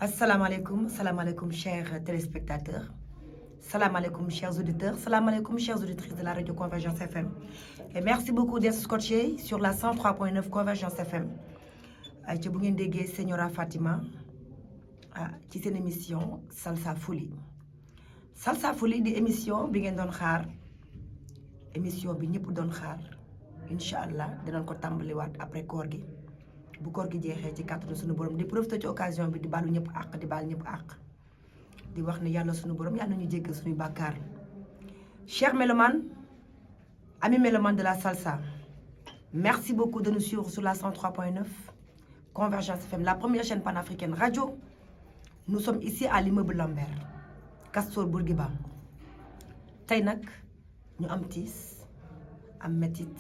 Assalamu alaikum chers téléspectateurs, salam alaikum chers auditeurs, salam alaikum chers auditrices de la radio Convergence FM. Et merci beaucoup d'être scotché sur la 103.9 Convergence FM. ci bu ngeen déggee Señora Fatima ci seen émission Salsa Folie. Salsa Folie di émission bi ngeen doon xaar émission bi ñëpp doon xaar incha allah dinañ ko tàmbaliwaat après koor gi. bu koor gi jeexee ci kàttanu suñu borom di profité ci occasion bi di baalu ñëpp àq di baal ñëpp àq di wax ne yàlla suñu borom yàlla nañu jéggal suñu bàkkaar. Chers mélomanes, amis mélomanes de la salsa, merci beaucoup de nous suivre sur la 103.9 Convergence FM, la première chaîne panafricaine radio. Nous sommes ici à l'immeuble Lambert, Castor Bourguiba. tey nag ñu am tiis am métit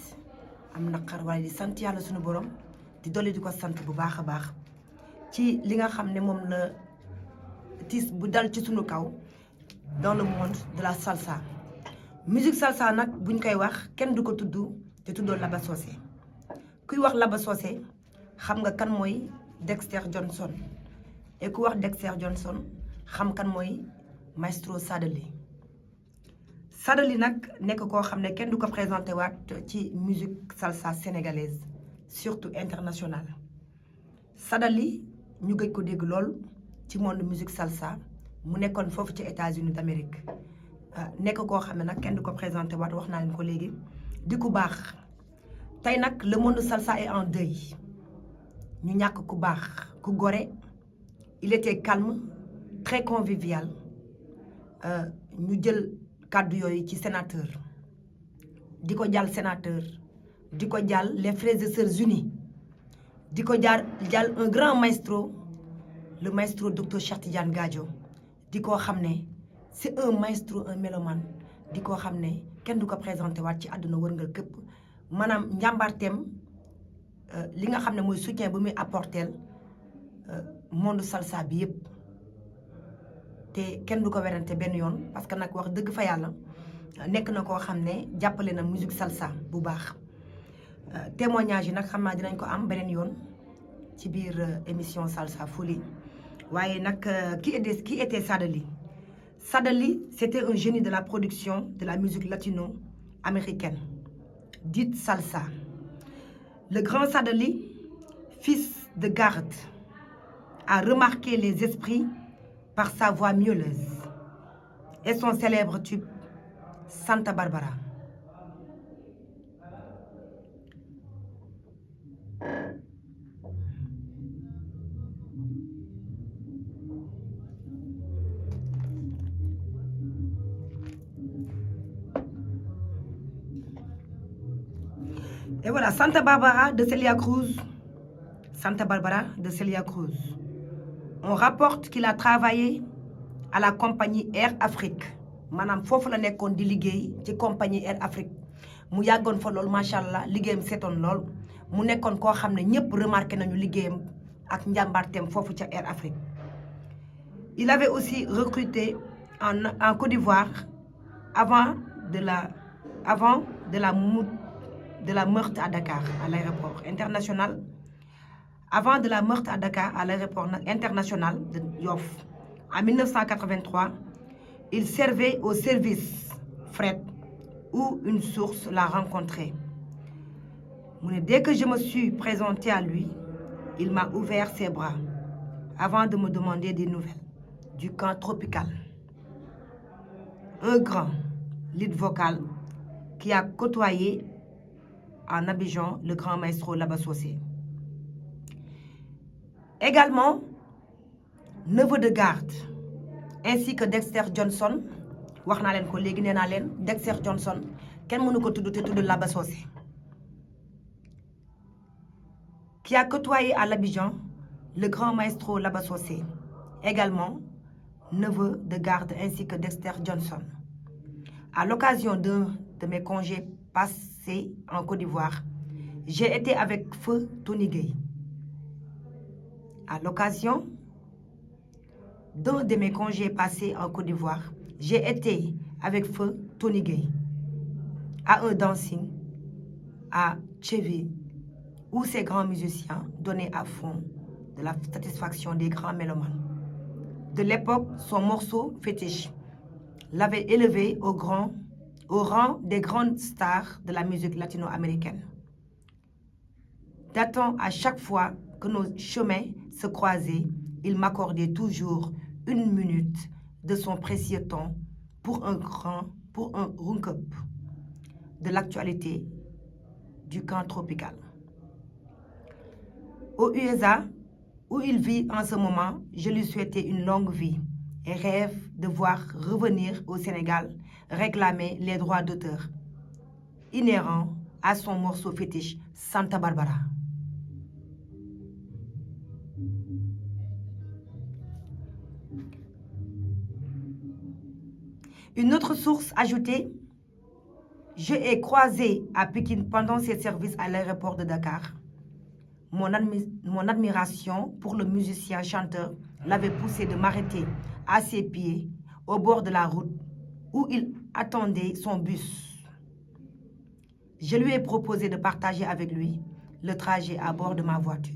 am naqar waaye di sant yàlla suñu borom. di dolli di ko sant bu baax a baax ci li nga xam ne moom la tiis bu dal ci sunu kaw dans le monde de la salsa. Musique salsa nag buñ koy wax kenn du ko tudd te tuddoo Laba Socé kuy wax Laba Socé xam nga kan mooy Dexter Johnson et ku wax Dexter Johnson xam kan mooy maestro Sadali. Sadali nag nekk koo xam ne kenn du ko présenté waat ci musique salsa sénégalaise. Surtout international. Sadali ñu gëj ko dégg lool ci monde musique salsa mu nekkoon foofu ci États-Unis d'Amérique nekk koo xam ne nag kenn du ko présenté waat wax naa leen ko léegi di ku baax. tey nag le monde salsa est en deuil ñu ñàkk ku baax ku gore. il était calme très convivial ñu jël kàddu yooyu ci sénateur di ko jàll sénateur. di ko jàll les frères et sœurs unis di ko jàll un grand maestro le maestro docteur Cheikh Tidiane Gadio di koo xam ne c'est un maestro un mélomane di koo xam ne kenn du ko présenté waat ci àdduna wërngal képp maanaam njàmbaarteem li nga xam ne mooy soutien bu muy apporteel monde salsa bi yëpp te kenn du ko werante benn yoon parce que nag wax dëgg fa yàlla nekk na koo xam ne jàppale na musique salsa bu baax. témoignage yi nag xam naa dinañ ko am beneen yoon ci biir émission Salsa Folie waaye nag qui était Sadali. Sadali c'était un génie de la production de la musique latino-américaine dite salsa. Le grand Sadali, fils de garde, a remarqué les esprits par sa voix mielleuse et son célèbre tube Santa Barbara. Et voilà, Santa Barbara de Celia Cruz. Santa Barbara de Celia Cruz. On rapporte qu'il a travaillé à la compagnie Air Afrique. maanaam foofu la nekkoon di liggéey ci compagnie Air Afrique mu yàggoon fa lool macha allah liggéeyam seetoon lool mu nekkoon koo xam ne ñëpp remarqué nañu liggéeyam ak njàmbaarteem foofu ca Air Afrique. Il avait aussi recruté en Côte d'Ivoire avant de la meurtre à Dakar à l'aéroport international. Avant de la meurtre à Dakar à l'aéroport international de Yoff en 1983, il servait au service fret où une source l'a rencontré. Dès que je me suis présenté à lui, il m'a ouvert ses bras avant de me demander des nouvelles du camp tropical. Un grand lead vocal qui a côtoyé en Abidjan le grand maestro Laba Socé. Également, neveu de garde, ainsi que Dexter Johnson, wax naa leen ko léegi nee naa leen Dexter Johnson kenn mënu ko tudd te tudd Laba Socé, qui a côtoyé à l'Abidjan le grand maestro Laba Socé. Également, neveu de garde ainsi que Dexter Johnson. À l'occasion d'un de mes congés passés en Côte d'Ivoire, j'ai été avec feu Tony Gueye. À l'occasion d'un de mes congés passés en Côte d'Ivoire, j'ai été avec feu Tony Gueye à un dancing à Tchévi où ces grands musiciens donnaient à fond de la satisfaction des grands mélomanes. de l'époque, son morceau fétiche l'avait élevé au rang des grandes stars de la musique latino-américaine. Datant à chaque fois que nos chemins se croisaient, il m'accordait toujours 1 minute de son précieux temps pour un run-up de l'actualité du camp tropical. Aux USA, où il vit en ce moment, je lui souhaitais une longue vie et rêve de voir revenir au Sénégal réclamer les droits d'auteur inhérents à son morceau fétiche Santa Barbara. Une autre source ajoutée, je ai croisé à Pékin pendant ses services à l'aéroport de Dakar. Mon admiration pour le musicien-chanteur l'avait poussé de m'arrêter à ses pieds au bord de la route où il attendait son bus. Je lui ai proposé de partager avec lui le trajet à bord de ma voiture.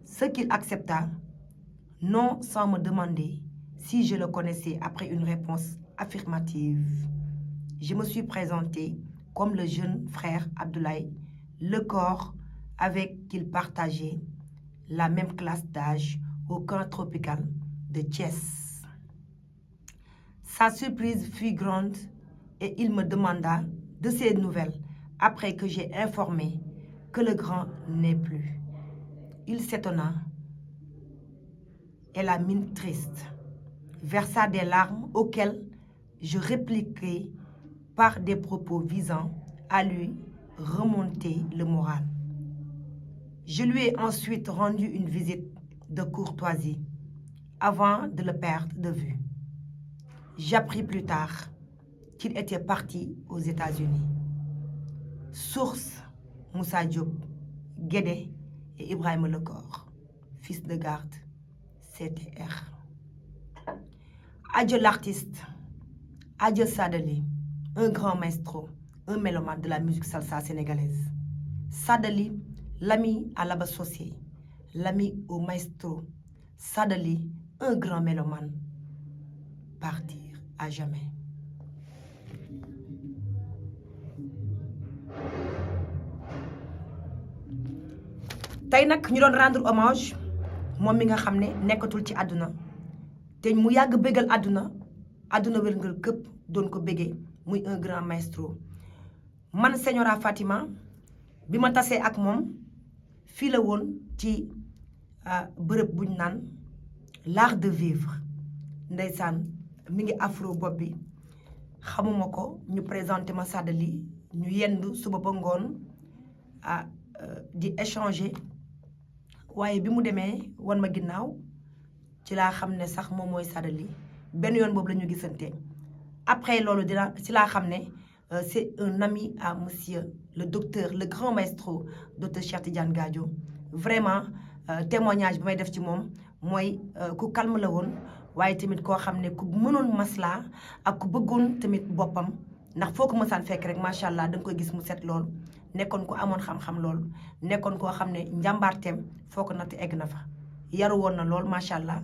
Ce qu'il accepta, non sans me demander si je le connaissais après une réponse affirmative. Je me suis présentée comme le jeune frère Abdoulaye, le corps avec qui il partageait la même classe d'âge au camp tropical de Thiès. Sa surprise fut grande et il me demanda de ses nouvelles après que j'ai informé que le grand n'est plus. Il s'étonna et la mine triste versa des larmes auxquelles je répliquai par des propos visant à lui remonter le moral. Je lui ai ensuite rendu une visite de courtoisie avant de le perdre de vue. J'appris plus tard qu'il était parti aux États-Unis. Source Moussa Diop, Guédé et Ibrahima Lecor, fils de garde, CTR. Adieu l'artiste, adieu Sadali, un grand maestro, un mélomane de la musique salsa sénégalaise. Sadali, l'ami à l'aba associé, l'ami au maestro. Sadali, un grand mélomane, partir à jamais. tey nag ñu doon rendre hommage moom mi nga xam ne nekkatul ci àdduna te mu yàgg bégal àdduna wérngal këpp doon ko bégee muy un grand maestro. man Señora Fatima bi ma tasee ak moom fii la woon ci bërëb buñ naan l'art de vivre ndeysaan mi ngi afro bopp bi xamuma ko ñu présenté ma Sadali ñu yendu suba ba ngoon di échanger waaye bi mu demee wan ma ginnaaw ci laa xam ne sax moom mooy Sadali benn yoon boobu la ñu gisante après loolu ci laa xam ne c'est un ami à monsieur le docteur le grand maestro docteur Cheikh Tidiane Gadio. Vraiment témoignage bi may def ci moom mooy ku calme la woon waaye tamit koo xam ne ku mënoon maslaa ak ku bëggoon tamit boppam ndax foo ko mësaan fekk rek macha allah da nga koy gis mu set lool nekkoon ko amoon xam-xam lool nekkoon koo xam ne njàmbaarteem foo ko natt egg na fa yaru woon na lool macha allah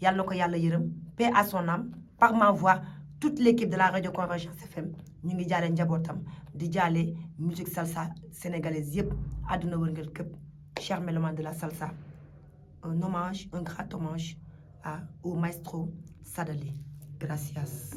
yàlla na ko yàlla yërëm paix à son âme par ma voix toute l'équipe de la radio Convergence FM ñu ngi jaale njabootam di jaale musique salsa sénégalaise yëpp àdduna wërngal këpp cher mélomane de la salsa un hommage un grand hommage au maestro Sadali. Gracias.